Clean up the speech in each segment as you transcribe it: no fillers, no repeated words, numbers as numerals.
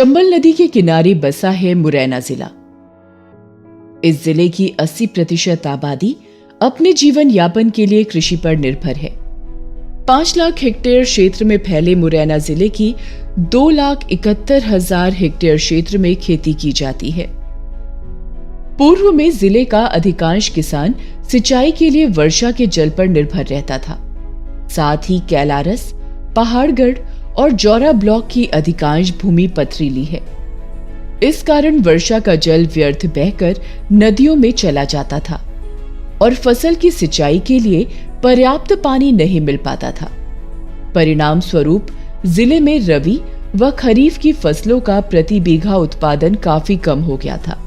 चंबल नदी के किनारे बसा है मुरैना जिला। इस जिले की 80% आबादी अपने जीवन यापन के लिए कृषि पर निर्भर है। 5 लाख हेक्टेयर क्षेत्र में फैले मुरैना जिले की 2,71,000 हेक्टेयर क्षेत्र में खेती की जाती है। पूर्व में जिले का अधिकांश किसान सिंचाई के लिए वर्षा के जल पर निर्भर रहता था। साथ ही कैलारस, पहाड़गढ़ और जौरा ब्लॉक की अधिकांश भूमि पथरीली है। इस कारण वर्षा का जल व्यर्थ बहकर नदियों में चला जाता था और फसल की सिंचाई के लिए पर्याप्त पानी नहीं मिल पाता था। परिणाम स्वरूप जिले में रबी व खरीफ की फसलों का प्रति बीघा उत्पादन काफी कम हो गया था।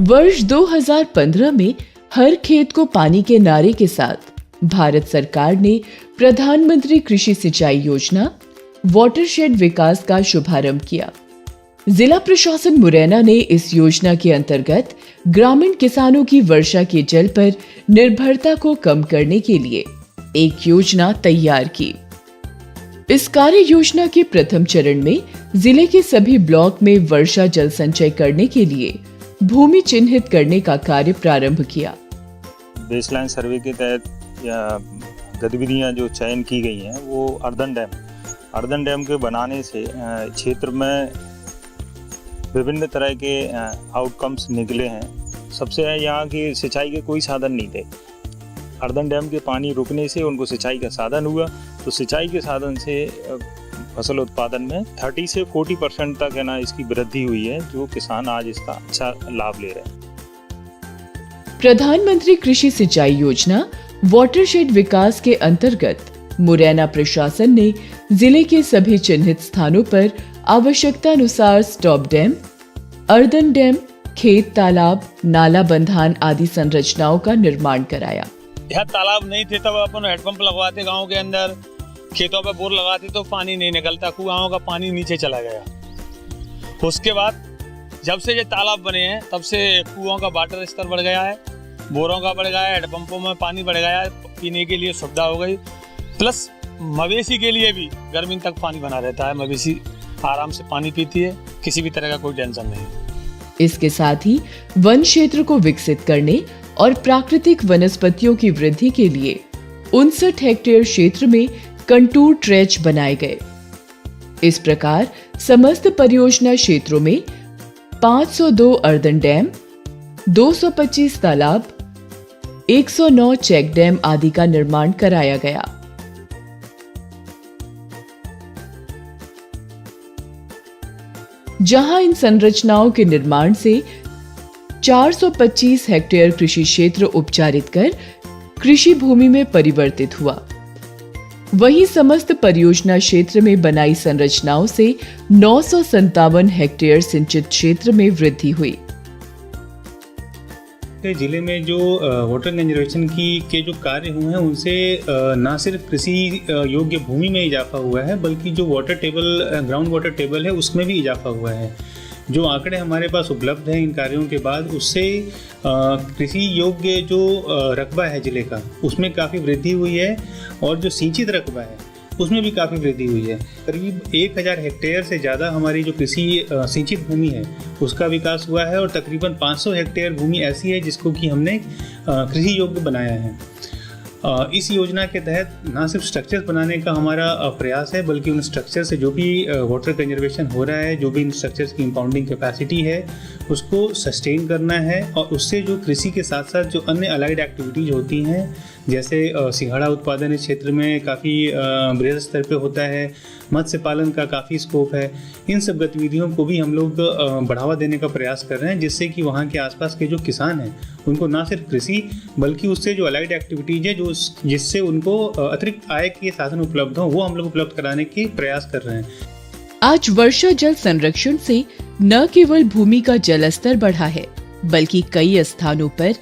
वर्ष 2015 में हर खेत को पानी के नारे के साथ भारत सरकार ने प्रधानमंत्री कृषि सिंचाई योजना वाटरशेड विकास का शुभारंभ किया। जिला प्रशासन मुरैना ने इस योजना के अंतर्गत ग्रामीण किसानों की वर्षा के जल पर निर्भरता को कम करने के लिए एक योजना तैयार की। इस कार्य योजना के प्रथम चरण में जिले के सभी ब्लॉक में वर्षा जल संचय करने के लिए भूमि चिन्हित करने का कार्य प्रारंभ किया। बेसलाइन सर्वे के तहत या गतिविधियां जो चयन की गई हैं वो अर्दन डैम के बनाने से क्षेत्र में विभिन्न तरह के आउटकम्स निकले हैं। सबसे यहाँ की सिंचाई के कोई साधन नहीं थे। अर्दन डैम के पानी रुकने से उनको सिंचाई का साधन हुआ, तो सिंचाई के साधन से फसल उत्पादन में 30 से 40% तक है ना इसकी वृद्धि हुई है, जो किसान आज इसका अच्छा लाभ ले रहे हैं। प्रधानमंत्री कृषि सिंचाई योजना वाटरशेड विकास के अंतर्गत मुरैना प्रशासन ने जिले के सभी चिन्हित स्थानों पर आवश्यकतानुसार स्टॉप डैम, अर्दन डैम, खेत तालाब, नाला बंधान आदि संरचनाओं का निर्माण कराया। यहाँ तालाब नहीं थे तब अपन हैंडपंप लगवाते गांव के अंदर, खेतों पे बोर लगाते तो पानी नहीं निकलता, कुआं का पानी नीचे चला गया। उसके बाद जब से ये तालाब बने हैं तब से कुआं का वाटर स्तर बढ़ गया है, बोरों का बढ़ गया है, हैंडपंपों में पानी बढ़ गया है, पीने के लिए सुविधा हो गई। प्लस मवेशी के लिए भी गर्मी तक पानी बना रहता है, मवेशी आराम से पानी पीती है, किसी भी तरह का कोई टेंशन नहीं। इसके साथ ही वन क्षेत्र को विकसित करने और प्राकृतिक वनस्पतियों की वृद्धि के लिए 59 हेक्टेयर क्षेत्र में कंटूर ट्रेच बनाए गए। इस प्रकार समस्त परियोजना क्षेत्रों में 502 अर्दन डैम, 225 तालाब, 109 चेक डैम आदि का निर्माण कराया गया। जहां इन संरचनाओं के निर्माण से 425 हेक्टेयर कृषि क्षेत्र उपचारित कर कृषि भूमि में परिवर्तित हुआ। वहीं समस्त परियोजना क्षेत्र में बनाई संरचनाओं से 957 हेक्टेयर सिंचित क्षेत्र में वृद्धि हुई। जिले में जो वाटर कंजर्वेशन के जो कार्य हुए हैं उनसे न सिर्फ कृषि योग्य भूमि में इजाफा हुआ है, बल्कि जो water table, ground water table है उसमें भी इजाफा हुआ है। जो आंकड़े हमारे पास उपलब्ध हैं इन कार्यों के बाद, उससे कृषि योग्य जो रकबा है जिले का उसमें काफ़ी वृद्धि हुई है और जो सिंचित रकबा है उसमें भी काफ़ी वृद्धि हुई है। करीब 1000 हेक्टेयर से ज़्यादा हमारी जो कृषि सिंचित भूमि है उसका विकास हुआ है और तकरीबन 500 हेक्टेयर भूमि ऐसी है जिसको कि हमने कृषि योग्य बनाया है। इस योजना के तहत ना सिर्फ स्ट्रक्चर्स बनाने का हमारा प्रयास है, बल्कि उन स्ट्रक्चर से जो भी वाटर कंजर्वेशन हो रहा है, जो भी इन स्ट्रक्चर्स की इंपाउंडिंग कैपेसिटी है उसको सस्टेन करना है और उससे जो कृषि के साथ साथ जो अन्य अलाइड एक्टिविटीज़ होती हैं, जैसे सिंघाड़ा उत्पादन इस क्षेत्र में काफ़ी बृहद स्तर पे होता है, मत्स्य पालन का काफ़ी स्कोप है, इन सब गतिविधियों को भी हम लोग बढ़ावा देने का प्रयास कर रहे हैं, जिससे कि वहाँ के आसपास के जो किसान हैं उनको ना सिर्फ कृषि बल्कि उससे जो अलाइड एक्टिविटीज़ है जो जिससे उनको अतिरिक्त आय के साधन उपलब्ध हों वो हम लोग उपलब्ध कराने के प्रयास कर रहे हैं। आज वर्षा जल संरक्षण से न केवल भूमि का जल स्तर बढ़ा है, बल्कि कई स्थानों पर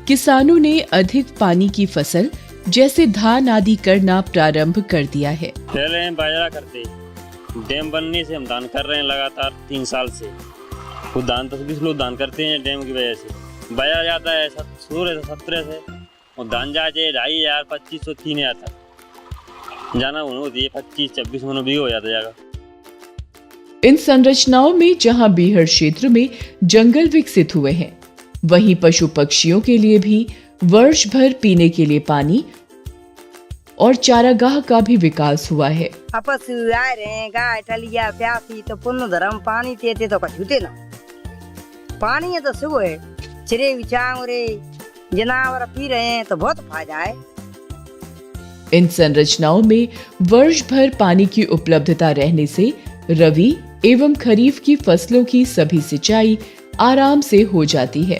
किसानों ने अधिक पानी की फसल जैसे धान आदि करना प्रारंभ कर दिया है। पहले हम बाजरा करते, डैम बनने से हम धान कर रहे हैं लगातार 3 साल से। वो धान 10-20 लोग धान करते हैं डैम की वजह से। बाजरा जाता है 16-17 से और धान जाते 2500, 2500, 3000 तक जाना होती है। 25-26 मन भी हो जाता जाएगा। इन संरचनाओं में जहां बीहड़ क्षेत्र में जंगल विकसित हुए हैं, वहीं पशु पक्षियों के लिए भी वर्ष भर पीने के लिए पानी और चारागाह का भी विकास हुआ है। पशु आ रहे गाय टलिया प्यासी तो पुण्य धर्म पानी देते तो कछूते ना पानी है तो सुबह है चिरे विचांगरे जनावर पी रहे हैं तो बहुत फायदा है। इन संरचनाओं में वर्ष भर पानी की उपलब्धता रहने से रबी एवं खरीफ की फसलों की सभी सिंचाई आराम से हो जाती है।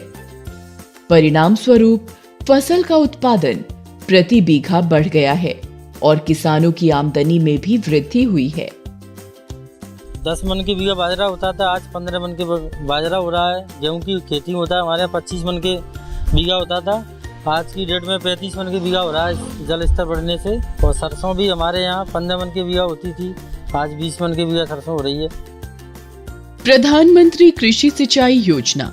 परिणाम स्वरूप फसल का उत्पादन प्रति बीघा बढ़ गया है और किसानों की आमदनी में भी वृद्धि हुई है। 10 मन के बीघा बाजरा होता था, आज 15 मन के बाजरा हो रहा है। गेहूं की खेती होता है, हमारे यहाँ 25 मन के बीघा होता था, आज की डेट में 35 मन के बीघा हो रहा है जल स्तर बढ़ने से। और सरसों भी हमारे यहाँ 15 मन के बीघा होती थी, आज 20 मन के बीघा सरसों हो रही है। प्रधानमंत्री कृषि सिंचाई योजना,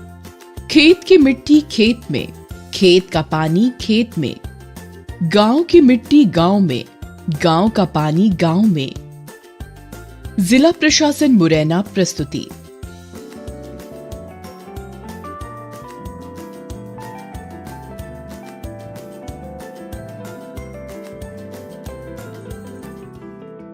खेत की मिट्टी खेत में, खेत का पानी खेत में, गांव की मिट्टी गांव में, गांव का पानी गांव में। जिला प्रशासन मुरैना प्रस्तुति।